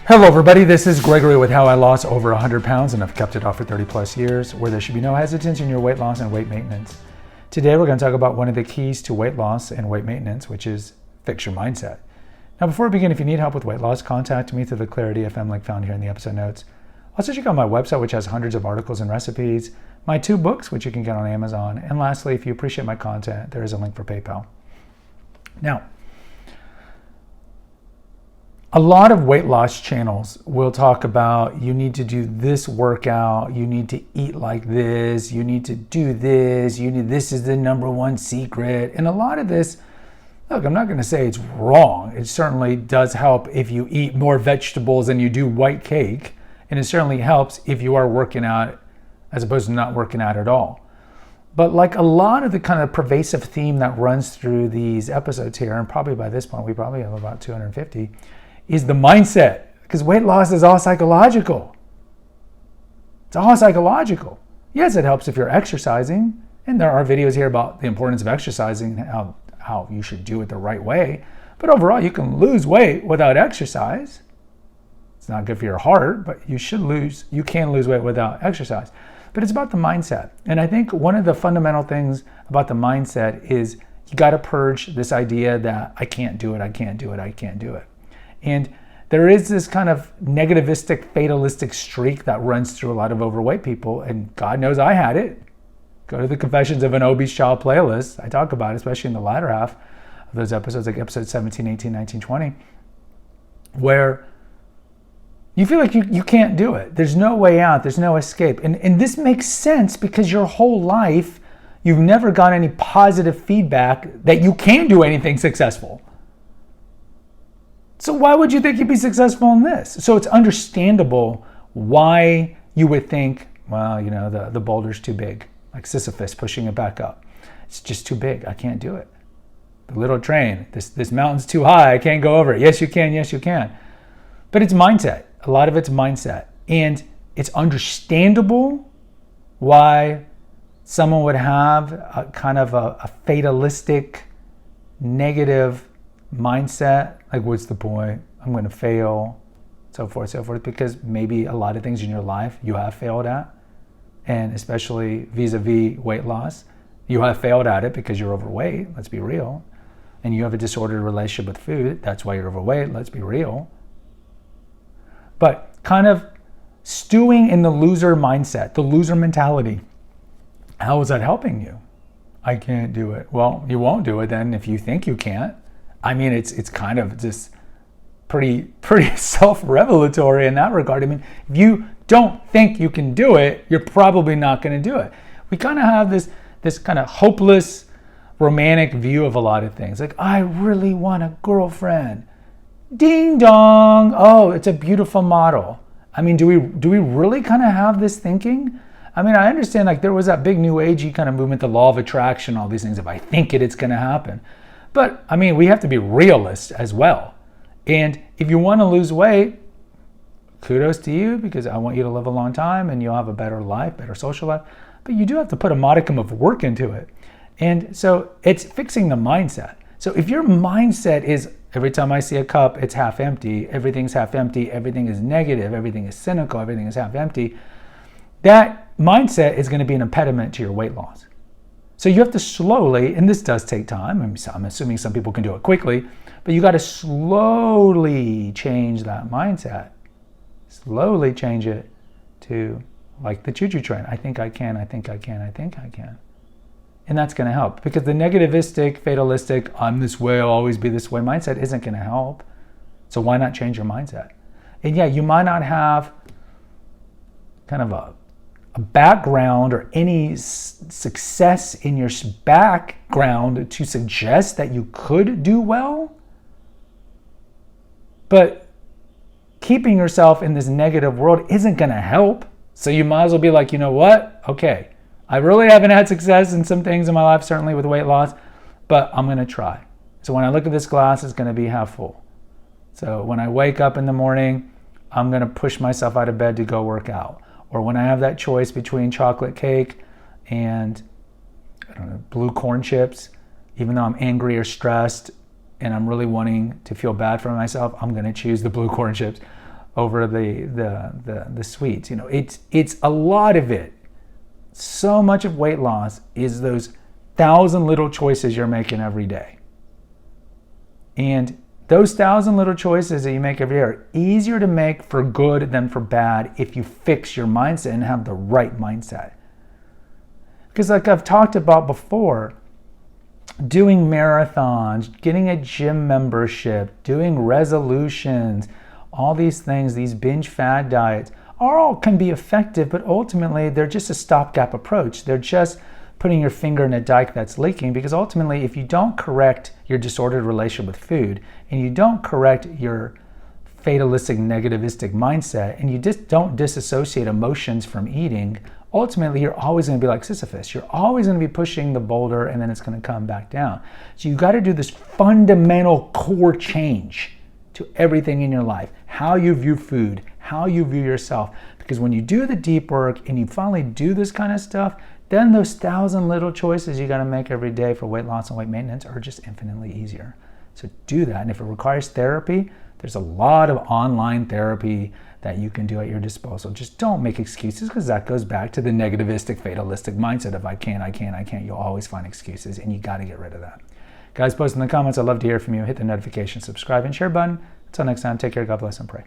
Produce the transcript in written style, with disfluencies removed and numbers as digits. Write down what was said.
Hello everybody, this is Gregory with How I Lost Over 100 Pounds and I've kept it off for 30 plus years, where there should be no hesitance in your weight loss and weight maintenance. Today we're going to talk about one of the keys to weight loss and weight maintenance, which is fix your mindset. Now before we begin, if you need help with weight loss, contact me through the Clarity FM link found here in the episode notes. Also check out my website, which has hundreds of articles and recipes, my 2 books, which you can get on Amazon, and lastly, if you appreciate my content, there is a link for PayPal. Now, a lot of weight loss channels will talk about you need to do this workout, you need to eat like this, you need to do this, this is the number one secret. And a lot of this, look, I'm not going to say it's wrong. It certainly does help if you eat more vegetables than you do white cake. And it certainly helps if you are working out as opposed to not working out at all. But like a lot of the kind of pervasive theme that runs through these episodes here, and probably by this point we probably have about 250, is the mindset, because weight loss is all psychological. It's all psychological. Yes, it helps if you're exercising, and there are videos here about the importance of exercising, how you should do it the right way, but overall you can lose weight without exercise. It's not good for your heart, but you can lose weight without exercise. But it's about the mindset. And I think one of the fundamental things about the mindset is you got to purge this idea that I can't do it, I can't do it, I can't do it. And there is this kind of negativistic, fatalistic streak that runs through a lot of overweight people, and God knows I had it. Go to the Confessions of an Obese Child playlist. I talk about it, especially in the latter half of those episodes, like episode 17, 18, 19, 20, where you feel like you can't do it. There's no way out. There's no escape. And this makes sense because your whole life, you've never got any positive feedback that you can do anything successful. So why would you think you'd be successful in this? So it's understandable why you would think, well, the boulder's too big, like Sisyphus pushing it back up. It's just too big. I can't do it. The little train, this mountain's too high. I can't go over it. Yes, you can. Yes, you can. But it's mindset. A lot of it's mindset. And it's understandable why someone would have a kind of a fatalistic, negative mindset, like what's the point? I'm going to fail, so forth, because maybe a lot of things in your life you have failed at, and especially vis-a-vis weight loss, you have failed at it because you're overweight, let's be real, and you have a disordered relationship with food, that's why you're overweight, let's be real. But kind of stewing in the loser mindset, the loser mentality, how is that helping you? I can't do it. Well, you won't do it then if you think you can't. I mean, it's kind of just pretty self-revelatory in that regard. I mean, if you don't think you can do it, you're probably not going to do it. We kind of have this kind of hopeless, romantic view of a lot of things. Like, I really want a girlfriend. Ding dong. Oh, it's a beautiful model. I mean, do we really kind of have this thinking? I mean, I understand like there was that big new agey kind of movement, the law of attraction, all these things. If I think it, it's going to happen. But I mean, we have to be realists as well. And if you want to lose weight, kudos to you, because I want you to live a long time and you'll have a better life, better social life. But you do have to put a modicum of work into it. And so it's fixing the mindset. So if your mindset is every time I see a cup, it's half empty, everything's half empty, everything is negative, everything is cynical, everything is half empty, that mindset is going to be an impediment to your weight loss. So you have to slowly, and this does take time, I'm assuming some people can do it quickly, but you got to slowly change that mindset. Slowly change it to like the choo-choo train. I think I can, I think I can, I think I can. And that's going to help, because the negativistic, fatalistic, I'm this way, I'll always be this way mindset isn't going to help. So why not change your mindset? And yeah, you might not have kind of a background or any success in your background to suggest that you could do well, but keeping yourself in this negative world isn't going to help. So you might as well be like, you know what? Okay, I really haven't had success in some things in my life, certainly with weight loss, but I'm going to try. So when I look at this glass, it's going to be half full. So when I wake up in the morning, I'm going to push myself out of bed to go work out. Or when I have that choice between chocolate cake and blue corn chips, even though I'm angry or stressed and I'm really wanting to feel bad for myself, I'm going to choose the blue corn chips. over the sweets. You know, it's a lot of it. So much of weight loss is those 1,000 little choices you're making every day. And those 1,000 little choices that you make every day are easier to make for good than for bad if you fix your mindset and have the right mindset. Because like I've talked about before, doing marathons, getting a gym membership, doing resolutions, all these things, these binge fad diets, all can be effective, but ultimately they're just a stopgap approach. They're just putting your finger in a dike that's leaking, because ultimately if you don't correct your disordered relationship with food and you don't correct your fatalistic negativistic mindset and you just don't disassociate emotions from eating, ultimately you're always going to be like Sisyphus. You're always going to be pushing the boulder and then it's going to come back down. So you got to do this fundamental core change to everything in your life, how you view food, how you view yourself. Because when you do the deep work and you finally do this kind of stuff, then those 1,000 little choices you got to make every day for weight loss and weight maintenance are just infinitely easier. So do that. And if it requires therapy, there's a lot of online therapy that you can do at your disposal. Just don't make excuses, because that goes back to the negativistic, fatalistic mindset of I can't. You'll always find excuses, and you got to get rid of that. Guys, post in the comments. I'd love to hear from you. Hit the notification, subscribe, and share button. Until next time, take care, God bless, and pray.